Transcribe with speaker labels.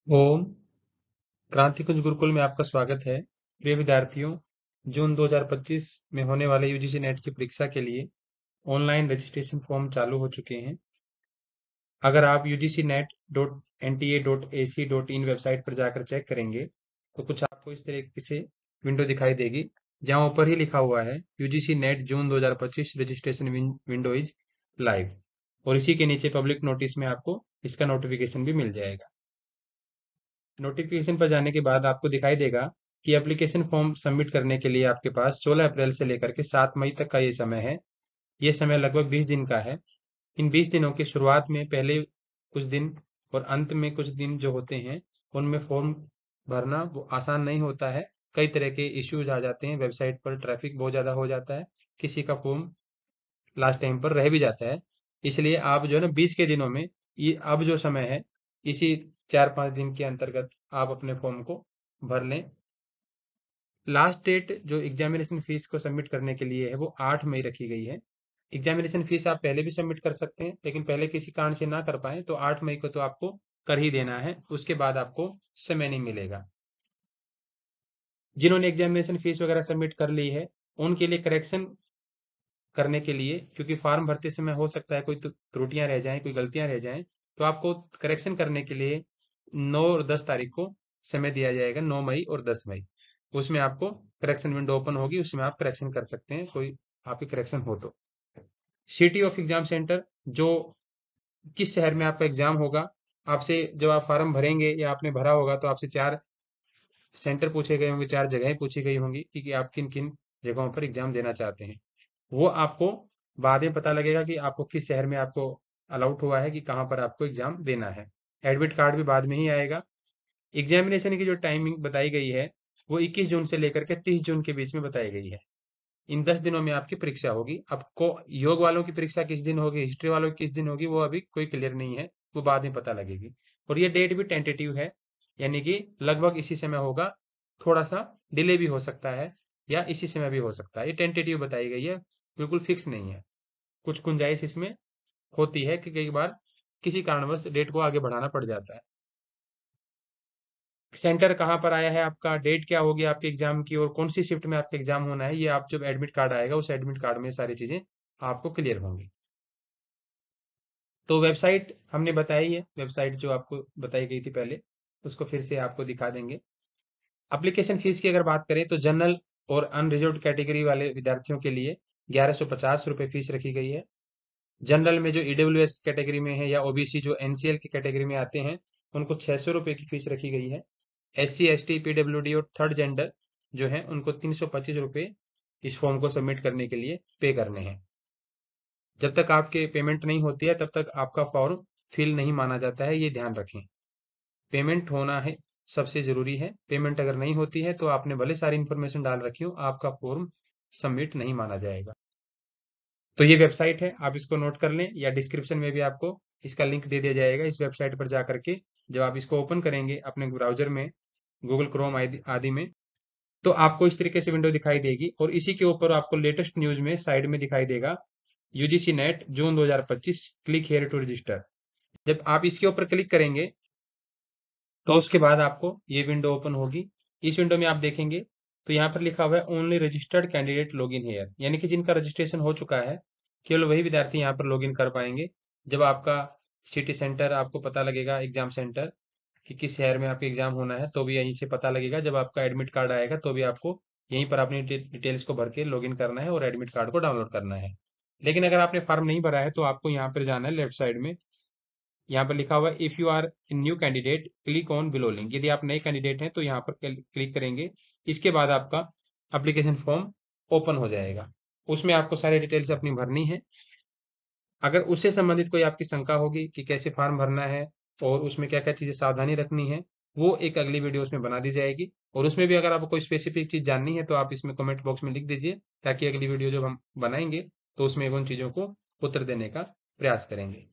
Speaker 1: ओम क्रांति कुंज गुरुकुल में आपका स्वागत है। प्रिय विद्यार्थियों, जून 2025 में होने वाले यूजीसी नेट की परीक्षा के लिए ऑनलाइन रजिस्ट्रेशन फॉर्म चालू हो चुके हैं। अगर आप ugcnet.nta.ac.in वेबसाइट पर जाकर चेक करेंगे तो कुछ आपको इस तरीके से विंडो दिखाई देगी, जहां ऊपर ही लिखा हुआ है UGC NET June 2025 registration window is live, और इसी के नीचे पब्लिक नोटिस में आपको इसका नोटिफिकेशन भी मिल जाएगा। नोटिफिकेशन पर जाने के बाद आपको दिखाई देगा कि एप्लीकेशन फॉर्म सबमिट करने के लिए आपके पास 16 अप्रैल से लेकर के 7 मई तक का ये समय है। ये समय लगभग 20 दिन का है। इन 20 दिनों की शुरुआत में पहले कुछ दिन और अंत में कुछ दिन जो होते हैं, उनमें फॉर्म भरना वो आसान नहीं होता है। कई तरह के इश्यूज आ जाते हैं, वेबसाइट पर ट्रैफिक बहुत ज़्यादा हो जाता है, किसी का फॉर्म लास्ट टाइम पर रह भी जाता है। इसलिए आप जो है ना 20 के दिनों में, ये अब जो समय है, इसी 4-5 दिन के अंतर्गत आप अपने फॉर्म को भर लें। लास्ट डेट जो एग्जामिनेशन फीस को सबमिट करने के लिए है वो 8 मई रखी गई है। एग्जामिनेशन फीस आप पहले भी सबमिट कर सकते हैं, लेकिन पहले किसी कारण से ना कर पाए तो 8 मई को तो आपको कर ही देना है, उसके बाद आपको समय नहीं मिलेगा। जिन्होंने एग्जामिनेशन फीस वगैरह सबमिट कर ली है, उनके लिए करेक्शन करने के लिए, क्योंकि फॉर्म भरते समय हो सकता है कोई त्रुटियां रह जाएं, कोई गलतियां रह जाएं, तो आपको करेक्शन करने के लिए 9 और 10 तारीख को समय दिया जाएगा, 9 मई और 10 मई। उसमें आपको करेक्शन विंडो ओपन होगी, उसमें आप करेक्शन कर सकते हैं, कोई आपकी करेक्शन हो तो। सिटी ऑफ एग्जाम सेंटर, जो किस शहर में आपका एग्जाम होगा, आपसे जब आप फॉर्म भरेंगे या आपने भरा होगा तो आपसे 4 सेंटर पूछे गए होंगे, 4 जगहें पूछी गई होंगी कि आप किन किन जगहों पर एग्जाम देना चाहते हैं। वो आपको बाद में पता लगेगा कि आपको किस शहर में आपको अलाउट हुआ है कि कहाँ पर आपको एग्जाम देना है। एडमिट कार्ड भी बाद में ही आएगा। एग्जामिनेशन की जो टाइमिंग बताई गई है वो 21 जून से लेकर के 30 जून के बीच में बताई गई है। इन 10 दिनों में आपकी परीक्षा होगी। अब को योग वालों की परीक्षा किस दिन होगी, हिस्ट्री वालों की किस दिन होगी, वो अभी कोई क्लियर नहीं है, वो बाद में पता लगेगी। और ये डेट भी टेंटेटिव है, यानी कि लगभग इसी समय होगा, थोड़ा सा डिले भी हो सकता है या इसी समय भी हो सकता है। ये टेंटेटिव बताई गई है, बिल्कुल फिक्स नहीं है। कुछ गुंजाइश इसमें होती है कि कई बार किसी कारणवश डेट को आगे बढ़ाना पड़ जाता है। सेंटर कहाँ पर आया है आपका, डेट क्या होगी आपके एग्जाम की, और कौन सी शिफ्ट में आपका एग्जाम होना है, ये आप जब एडमिट कार्ड आएगा उस एडमिट कार्ड में सारी चीजें आपको क्लियर होंगी। तो वेबसाइट हमने बताई है, वेबसाइट जो आपको बताई गई थी पहले, उसको फिर से आपको दिखा देंगे। एप्लीकेशन फीस की अगर बात करें तो जनरल और अनरिजर्व्ड कैटेगरी वाले विद्यार्थियों के लिए 1150 रुपये फीस रखी गई है। जनरल में जो ईडब्ल्यूएस कैटेगरी में है या ओबीसी जो एनसीएल की कैटेगरी में आते हैं, उनको 600 रुपये की फीस रखी गई है। SC ST PWD और थर्ड जेंडर जो है उनको 325 रुपये इस फॉर्म को सबमिट करने के लिए पे करने हैं। जब तक आपके पेमेंट नहीं होती है तब तक आपका फॉर्म फिल नहीं माना जाता है, ये ध्यान रखें। पेमेंट होना है सबसे जरूरी है। पेमेंट अगर नहीं होती है तो आपने भले सारी इन्फॉर्मेशन डाल रखी हो, आपका फॉर्म सबमिट नहीं माना जाएगा। तो ये वेबसाइट है, आप इसको नोट कर लें, या डिस्क्रिप्शन में भी आपको इसका लिंक दे दिया जाएगा। इस वेबसाइट पर जा करके जब आप इसको ओपन करेंगे अपने ब्राउजर में, गूगल क्रोम आदि में, तो आपको इस तरीके से विंडो दिखाई देगी, और इसी के ऊपर आपको लेटेस्ट न्यूज में साइड में दिखाई देगा UGC NET June 2025 click here to register. जब आप इसके ऊपर क्लिक करेंगे तो उसके बाद आपको ये विंडो ओपन होगी। इस विंडो में आप देखेंगे तो यहाँ पर लिखा हुआ है only registered candidate log in here, यानी कि जिनका रजिस्ट्रेशन हो चुका है केवल वही विद्यार्थी यहाँ पर लॉग इन कर पाएंगे। जब आपका सिटी सेंटर आपको पता लगेगा, एग्जाम सेंटर कि किस शहर में आपका एग्जाम होना है, तो भी यहीं से पता लगेगा। जब आपका एडमिट कार्ड आएगा तो भी आपको यहीं पर अपनी डिटेल्स को भर के लॉग इन करना है और एडमिट कार्ड को डाउनलोड करना है। लेकिन अगर आपने फॉर्म नहीं भरा है तो आपको यहाँ पर जाना है, लेफ्ट साइड में यहाँ पर लिखा हुआ है if you are new candidate click on below link. यदि आप नए कैंडिडेट हैं तो यहाँ पर क्लिक करेंगे। इसके बाद आपका एप्लीकेशन फॉर्म ओपन हो जाएगा, उसमें आपको सारी डिटेल्स अपनी भरनी है। अगर उससे संबंधित कोई आपकी शंका होगी कि कैसे फॉर्म भरना है और उसमें क्या क्या चीजें सावधानी रखनी है, वो एक अगली वीडियो उसमें बना दी जाएगी। और उसमें भी अगर आपको कोई स्पेसिफिक चीज जाननी है तो आप इसमें कमेंट बॉक्स में लिख दीजिए, ताकि अगली वीडियो जब हम बनाएंगे तो उसमें उन चीजों को उत्तर देने का प्रयास करेंगे।